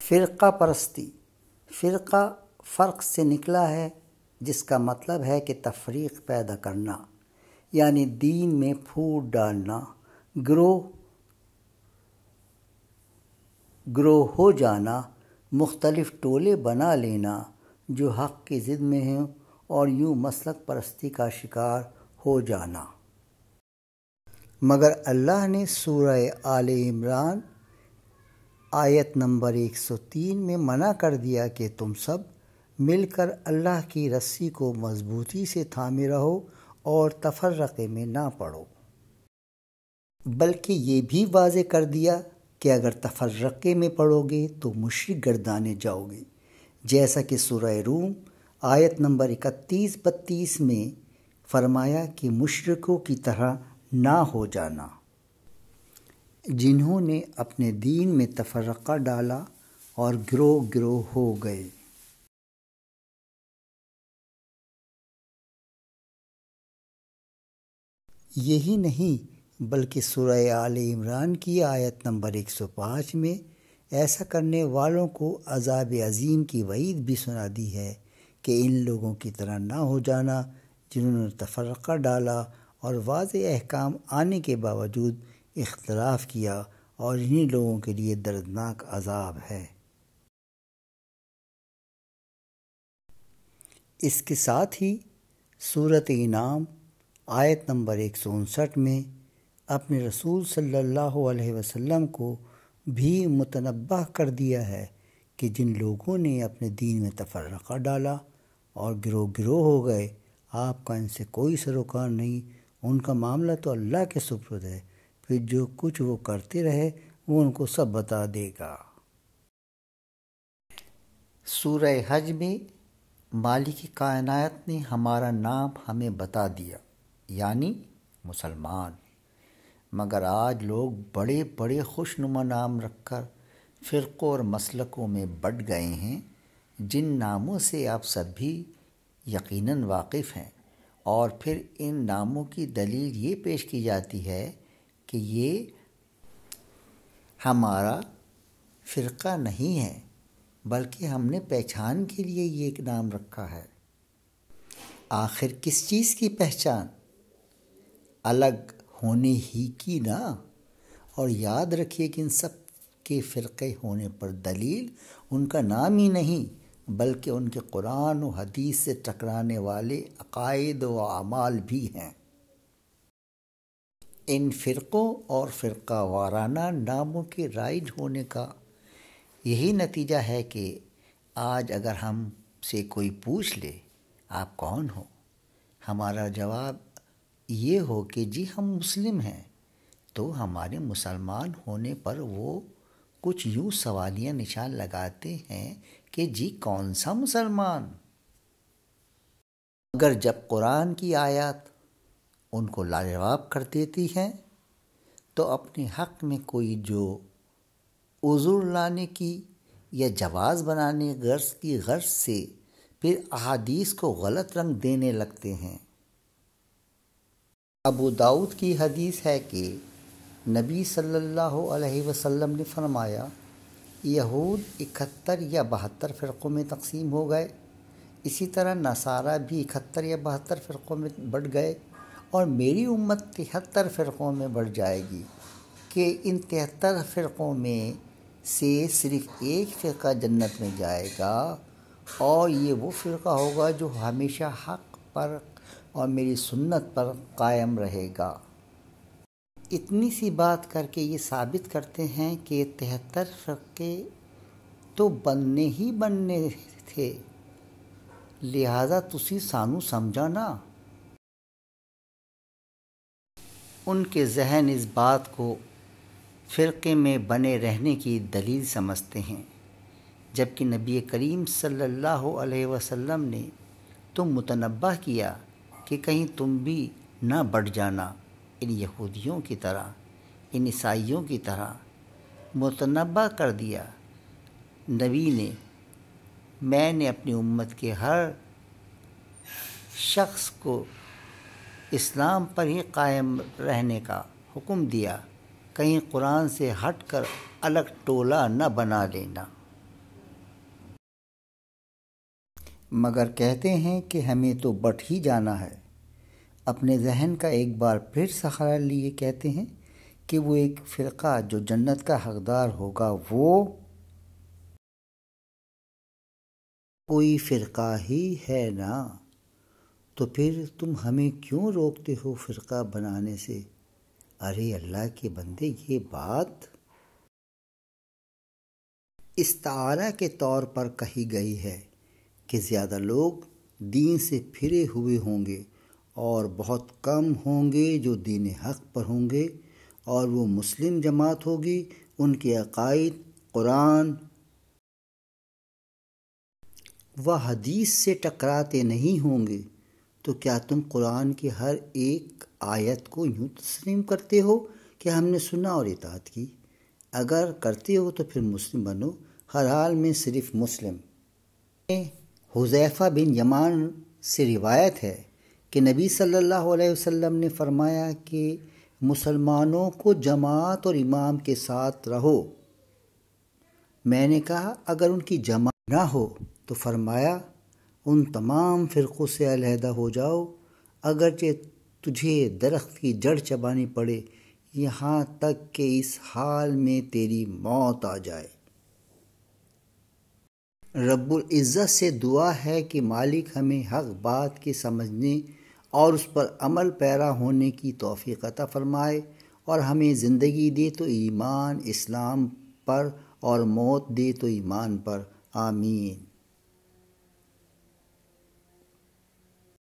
فرقہ پرستی۔ فرقہ فرق سے نکلا ہے، جس کا مطلب ہے کہ تفریق پیدا کرنا، یعنی دین میں پھوٹ ڈالنا، گروہ ہو جانا، مختلف ٹولے بنا لینا جو حق کی ضد میں ہیں، اور یوں مسلک پرستی کا شکار ہو جانا۔ مگر اللہ نے سورہ آل عمران آیت نمبر 103 میں منع کر دیا کہ تم سب مل کر اللہ کی رسی کو مضبوطی سے تھامے رہو اور تفرقے میں نہ پڑو، بلکہ یہ بھی واضح کر دیا کہ اگر تفرقے میں پڑو گے تو مشرک گردانے جاؤ گے، جیسا کہ سورہ روم آیت نمبر 31-32 میں فرمایا کہ مشرکوں کی طرح نہ ہو جانا، جنہوں نے اپنے دین میں تفرقہ ڈالا اور گروہ ہو گئے۔ یہی نہیں بلکہ سورہ آل عمران کی آیت نمبر 105 میں ایسا کرنے والوں کو عذاب عظیم کی وعید بھی سنا دی ہے کہ ان لوگوں کی طرح نہ ہو جانا جنہوں نے تفرقہ ڈالا اور واضح احکام آنے کے باوجود اختلاف کیا، اور انہی لوگوں کے لیے دردناک عذاب ہے۔ اس کے ساتھ ہی سورۃ انعام آیت نمبر 159 میں اپنے رسول صلی اللہ علیہ وسلم کو بھی متنبہ کر دیا ہے کہ جن لوگوں نے اپنے دین میں تفرقہ ڈالا اور گروہ ہو گئے، آپ کا ان سے کوئی سروکار نہیں، ان کا معاملہ تو اللہ کے سپرد ہے، پھر جو کچھ وہ کرتے رہے وہ ان کو سب بتا دے گا۔ سورہ حج میں مالک کائنات نے ہمارا نام ہمیں بتا دیا، یعنی مسلمان، مگر آج لوگ بڑے بڑے خوشنما نام رکھ کر فرقوں اور مسلکوں میں بٹ گئے ہیں، جن ناموں سے آپ سب بھی یقیناً واقف ہیں، اور پھر ان ناموں کی دلیل یہ پیش کی جاتی ہے کہ یہ ہمارا فرقہ نہیں ہے، بلکہ ہم نے پہچان کے لیے یہ ایک نام رکھا ہے۔ آخر کس چیز کی پہچان؟ الگ ہونے ہی کی نا۔ اور یاد رکھیے کہ ان سب کے فرقے ہونے پر دلیل ان کا نام ہی نہیں، بلکہ ان کے قرآن و حدیث سے ٹکرانے والے عقائد و اعمال بھی ہیں۔ ان فرقوں اور فرقہ وارانہ ناموں کے رائج ہونے کا یہی نتیجہ ہے کہ آج اگر ہم سے کوئی پوچھ لے آپ کون ہو، ہمارا جواب یہ ہو کہ جی ہم مسلم ہیں، تو ہمارے مسلمان ہونے پر وہ کچھ یوں سوالیہ نشان لگاتے ہیں کہ جی کون سا مسلمان؟ مگر جب قرآن کی آیات ان کو لاجواب کر دیتی ہیں تو اپنے حق میں کوئی جو عذر لانے کی یا جواز بنانے غرض سے پھر احادیث کو غلط رنگ دینے لگتے ہیں۔ ابو داؤد کی حدیث ہے کہ نبی صلی اللہ علیہ وسلم نے فرمایا، یہود 71 یا 72 فرقوں میں تقسیم ہو گئے، اسی طرح نصارہ بھی 71 یا 72 فرقوں میں بٹ گئے، اور میری امت 73 فرقوں میں بٹ جائے گی کہ ان 73 فرقوں میں سے صرف ایک فرقہ جنت میں جائے گا، اور یہ وہ فرقہ ہوگا جو ہمیشہ حق پر اور میری سنت پر قائم رہے گا۔ اتنی سی بات کر کے یہ ثابت کرتے ہیں کہ 73 فرقے تو بننے تھے، لہٰذا تسی سانو سمجھانا۔ ان کے ذہن اس بات کو فرقے میں بنے رہنے کی دلیل سمجھتے ہیں، جبکہ نبی کریم صلی اللہ علیہ وسلم نے تو متنبہ کیا کہ کہیں تم بھی نہ بٹ جانا ان یہودیوں کی طرح، ان عیسائیوں کی طرح۔ متنبہ کر دیا نبی نے، میں نے اپنی امت کے ہر شخص کو اسلام پر ہی قائم رہنے کا حکم دیا، کہیں قرآن سے ہٹ کر الگ ٹولہ نہ بنا لینا۔ مگر کہتے ہیں کہ ہمیں تو بٹ ہی جانا ہے۔ اپنے ذہن کا ایک بار پھر سہارا لیے کہتے ہیں کہ وہ ایک فرقہ جو جنت کا حقدار ہوگا وہ کوئی فرقہ ہی ہے نا، تو پھر تم ہمیں کیوں روکتے ہو فرقہ بنانے سے؟ ارے اللہ کے بندے، یہ بات استعارہ کے طور پر کہی گئی ہے کہ زیادہ لوگ دین سے پھرے ہوئے ہوں گے اور بہت کم ہوں گے جو دین حق پر ہوں گے، اور وہ مسلم جماعت ہوگی، ان کے عقائد قرآن و حدیث سے ٹکراتے نہیں ہوں گے۔ تو کیا تم قرآن کی ہر ایک آیت کو یوں تسلیم کرتے ہو کہ ہم نے سنا اور اطاعت کی؟ اگر کرتے ہو تو پھر مسلم بنو، ہر حال میں صرف مسلم۔ حذیفہ بن یمان سے روایت ہے کہ نبی صلی اللہ علیہ وسلم نے فرمایا کہ مسلمانوں کو جماعت اور امام کے ساتھ رہو۔ میں نے کہا اگر ان کی جماعت نہ ہو تو فرمایا ان تمام فرقوں سے علیحدہ ہو جاؤ، اگرچہ تجھے درخت کی جڑ چبانی پڑے، یہاں تک کہ اس حال میں تیری موت آ جائے۔ رب العزت سے دعا ہے کہ مالک ہمیں حق بات کے سمجھنے اور اس پر عمل پیرا ہونے کی توفیق عطا فرمائے، اور ہمیں زندگی دے تو ایمان اسلام پر اور موت دے تو ایمان پر، آمین۔